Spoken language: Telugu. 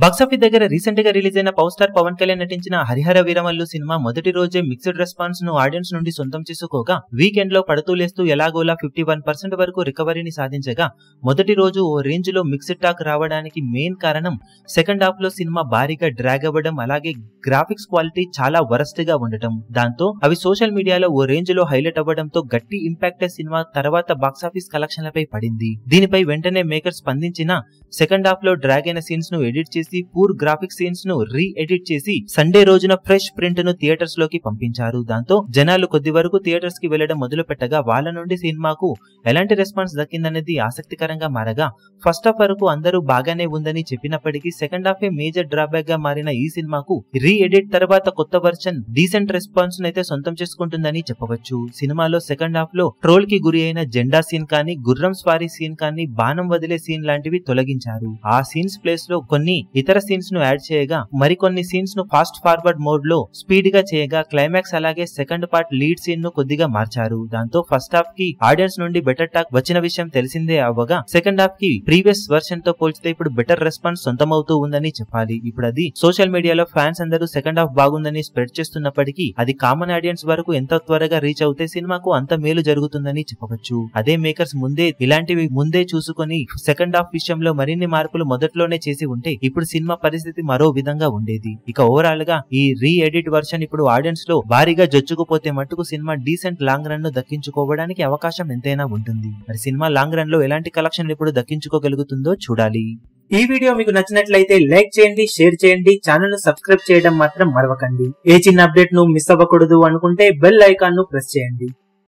బాక్సాఫీస్ దగ్గర రీసెంట్ గా రిలీజ్ అయిన పవర్ స్టార్ పవన్ కళ్యాణ్ నటించిన హరిహర వీరమల్లు సినిమా మొదటి రోజే మిక్స్డ్ రెస్పాన్స్ ను ఆడియన్స్ నుండి సొంతం చేసుకోగా వీకెండ్ లో పడుతూ లేస్తూ ఎలాగోలా 51% వరకు రికవరీని సాధించగా మొదటి రోజు ఓ రేంజ్ లో మిక్స్డ్ టాక్ రావడానికి మెయిన్ కారణం సెకండ్ హాఫ్ లో సినిమా భారీగా డ్రాగ్ అవ్వడం, అలాగే గ్రాఫిక్స్ క్వాలిటీ చాలా వరస్ట్ గా ఉండటం. దాంతో అవి సోషల్ మీడియాలో ఓ రేంజ్ లో హైలైట్ అవ్వడంతో గట్టి ఇంపాక్ట్ సినిమా తర్వాత బాక్సాఫీస్ కలెక్షన్లపై పడింది. దీనిపై వెంటనే మేకర్ స్పందించిన సెకండ్ హాఫ్ లో డ్రాగ్ అయిన సీన్స్ ను ఎడిట్ చేసి పూర్ గ్రాఫిక్ సీన్స్ ను రీ ఎడిట్ చేసి సండే రోజున ఫ్రెష్ ప్రింట్ ను థియేటర్స్ లోకి పంపించారు. దాంతో జనాలు కొద్ది వరకు థియేటర్స్ కి వెళ్లడం మొదలు పెట్టగా వాళ్ళ నుండి సినిమాకు ఎలాంటి రెస్పాన్స్ దక్కిందనేది ఆసక్తికరంగా మారగా ఫస్ట్ హాఫ్ వరకు అందరూ బాగానే ఉందని చెప్పినప్పటికీ సెకండ్ హాఫ్ మేజర్ డ్రాబ్యాక్ గా మారిన ఈ సినిమాకు రీ ఎడిట్ తర్వాత కొత్త వర్షన్ డీసెంట్ రెస్పాన్స్ అయితే సొంతం చేసుకుంటుందని చెప్పవచ్చు. సినిమాలో సెకండ్ హాఫ్ లో ట్రోల్ కి గురి అయిన జెండా సీన్ కానీ, గుర్రం స్వారీ సీన్ కానీ, బాణం వదిలే సీన్ లాంటివి తొలగించారు. ఆ సీన్స్ ప్లేస్ లో కొన్ని ఇతర సీన్స్ ను యాడ్ చేయగా మరికొన్ని సీన్స్ ను ఫాస్ట్ ఫార్వర్డ్ మోడ్ లో స్పీడ్ గా చేయగా క్లైమాక్స్ అలాగే సెకండ్ పార్ట్ లీడ్ సీన్ ను కొద్దిగా మార్చారు. దాంతో ఫస్ట్ హాఫ్ కి ఆడియన్స్ నుండి బెటర్ టాక్ వచ్చిన విషయం తెలిసిందే అవ్వగా సెకండ్ హాఫ్ కి ప్రీవియస్ వర్షన్ తో పోల్చితే ఇప్పుడు బెటర్ రెస్పాన్స్ సొంతమవుతూ ఉందని చెప్పాలి. ఇప్పుడు అది సోషల్ మీడియాలో ఫ్యాన్స్ అందరూ సెకండ్ హాఫ్ బాగుందని స్ప్రెడ్ చేస్తున్నప్పటికీ అది కామన్ ఆడియన్స్ వరకు ఎంత త్వరగా రీచ్ అవుతే సినిమాకు అంత మేలు జరుగుతుందని చెప్పవచ్చు. అదే మేకర్స్ ఇలాంటివి ముందే చూసుకొని సెకండ్ హాఫ్ విషయంలో మరిన్ని మార్పులు మొదట్లోనే చేసి ఉంటే ఇప్పుడు సినిమా పరిస్థితి మరో విధంగా ఉండేది. ఇక ఓవరాల్ గా ఈ రీ ఎడిట్ వర్షన్ ఇప్పుడు ఆడియన్స్ లో భారీగా జొచ్చుకుపోతే మట్టుకు సినిమా డీసెంట్ లాంగ్ రన్ ను దక్కించుకోవడానికి అవకాశం ఎంతైనా ఉంటుంది. మరి సినిమా లాంగ్ రన్ లో ఎలాంటి కలెక్షన్ ఇప్పుడు దక్కించుకోగలుగుతుందో చూడాలి. ఈ వీడియో మీకు నచ్చినట్లయితే లైక్ చేయండి, షేర్ చేయండి, ఛానల్ ను సబ్స్క్రైబ్ చేయడం మాత్రం మరవకండి. ఏ చిన్న అప్డేట్ ను మిస్ అవ్వకూడదు అనుకుంటే బెల్ ఐకాన్ ను ప్రెస్ చేయండి.